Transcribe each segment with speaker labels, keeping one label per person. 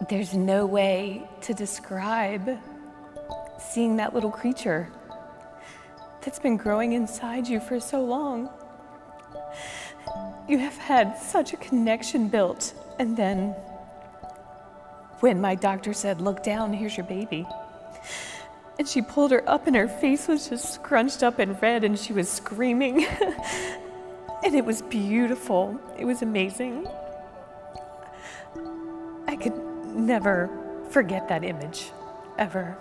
Speaker 1: There's no way to describe seeing that little creature that's been growing inside you for so long. You have had such a connection built, and then when my doctor said, "Look down, here's your baby," and she pulled her up and her face was just scrunched up and red and she was screaming. And it was beautiful. It was amazing. I could never forget that image, ever.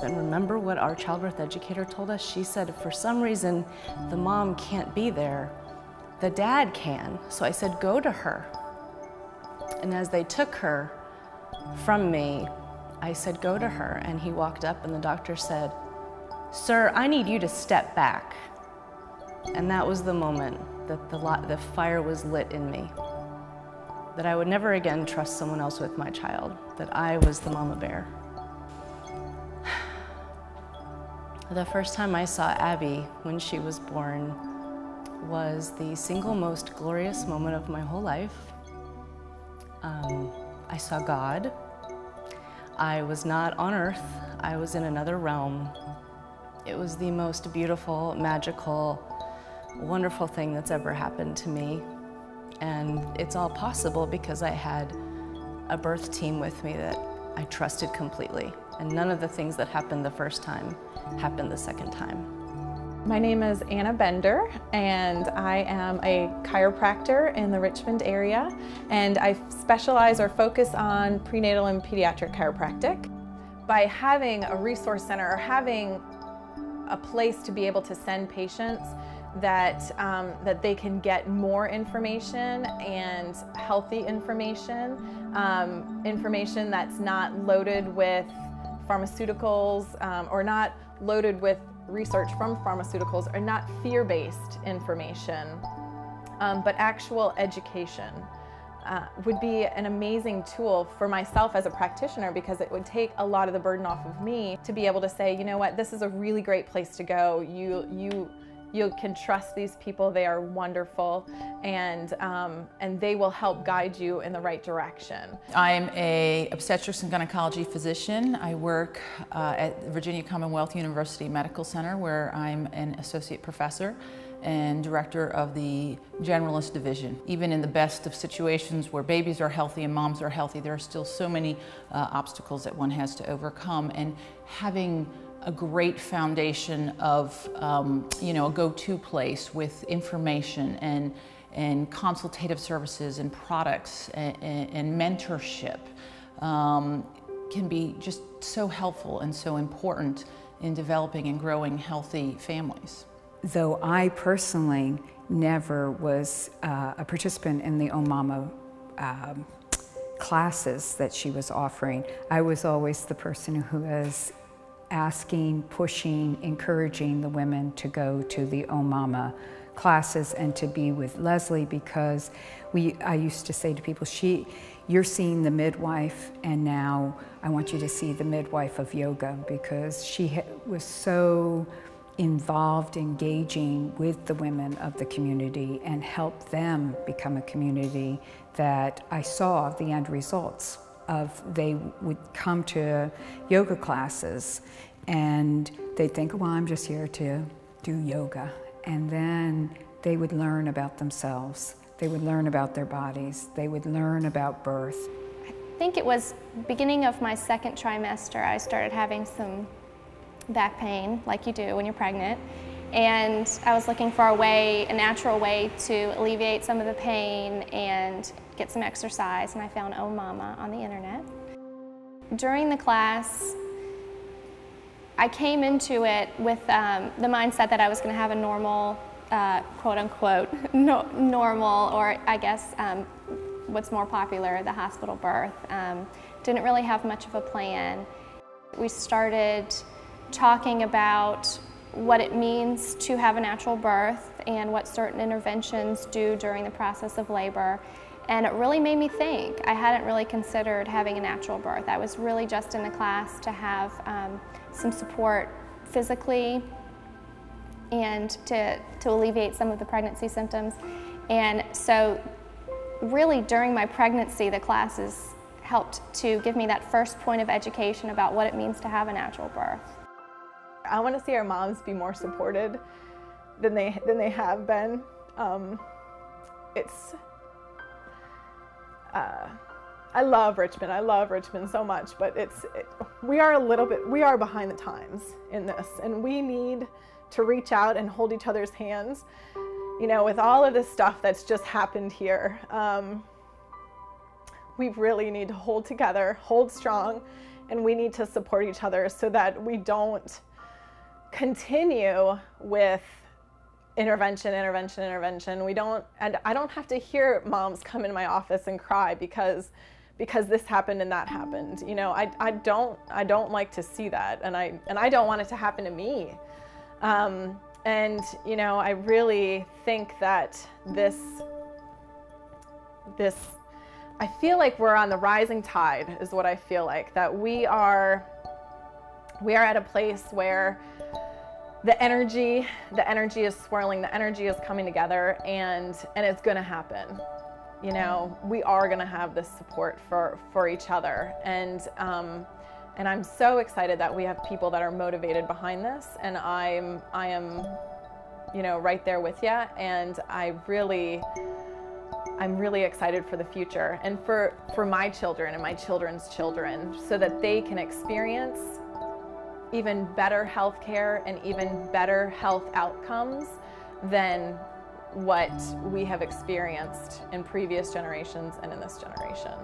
Speaker 2: And remember what our childbirth educator told us? She said, if for some reason the mom can't be there, the dad can. So I said, go to her. And as they took her from me, I said, go to her. And he walked up and the doctor said, "Sir, I need you to step back." And that was the moment that the fire was lit in me. That I would never again trust someone else with my child, that I was the mama bear. The first time I saw Abby when she was born was the single most glorious moment of my whole life. I saw God. I was not on earth, I was in another realm. It was the most beautiful, magical, wonderful thing that's ever happened to me. And it's all possible because I had a birth team with me that I trusted completely. And none of the things that happened the first time happened the second time.
Speaker 3: My name is Anna Bender, and I am a chiropractor in the Richmond area, and I specialize or focus on prenatal and pediatric chiropractic. By having a resource center or having a place to be able to send patients that they can get more information and healthy information, information that's not loaded with pharmaceuticals or not loaded with research from pharmaceuticals, or not fear-based information, but actual education would be an amazing tool for myself as a practitioner, because it would take a lot of the burden off of me to be able to say, you know what, this is a really great place to go. You can trust these people. They are wonderful, and they will help guide you in the right direction.
Speaker 4: I'm an obstetrics and gynecology physician. I work at Virginia Commonwealth University Medical Center, where I'm an associate professor and director of the generalist division. Even in the best of situations where babies are healthy and moms are healthy, there are still so many obstacles that one has to overcome. And having a great foundation of a go-to place with information and consultative services and products and mentorship can be just so helpful and so important in developing and growing healthy families.
Speaker 5: Though I personally never was a participant in the OmMama classes that she was offering, I was always the person who was asking, pushing, encouraging the women to go to the OmMama classes and to be with Leslie, because I used to say to people, you're seeing the midwife, and now I want you to see the midwife of yoga, because she was so involved, engaging with the women of the community and helped them become a community that I saw the end results of. They would come to yoga classes and they'd think, well, I'm just here to do yoga. And then they would learn about themselves. They would learn about their bodies. They would learn about birth.
Speaker 6: I think it was beginning of my second trimester, I started having some back pain, like you do when you're pregnant. And I was looking for a natural way to alleviate some of the pain and get some exercise, and I found OmMama on the internet. During the class, I came into it with the mindset that I was going to have a normal, quote-unquote, normal, or I guess what's more popular, the hospital birth. Didn't really have much of a plan. We started talking about what it means to have a natural birth and what certain interventions do during the process of labor. And it really made me think. I hadn't really considered having a natural birth. I was really just in the class to have some support physically and to alleviate some of the pregnancy symptoms. And so really during my pregnancy, the classes helped to give me that first point of education about what it means to have a natural birth.
Speaker 3: I want to see our moms be more supported than they have been. I love Richmond. I love Richmond so much, but we are behind the times in this, and we need to reach out and hold each other's hands. You know, with all of this stuff that's just happened here, we really need to hold together, hold strong, and we need to support each other so that we don't continue with intervention. And I don't have to hear moms come in my office and cry because this happened and that happened. You know, I don't like to see that, and I don't want it to happen to me. And you know, I really think that I feel like we're on the rising tide is what I feel like, that we are at a place where the energy is swirling, the energy is coming together, and it's gonna happen. You know, we are gonna have this support for each other. And I'm so excited that we have people that are motivated behind this, and I am, you know, right there with you, and I'm really excited for the future and for my children and my children's children, so that they can experience even better health care and even better health outcomes than what we have experienced in previous generations and in this generation.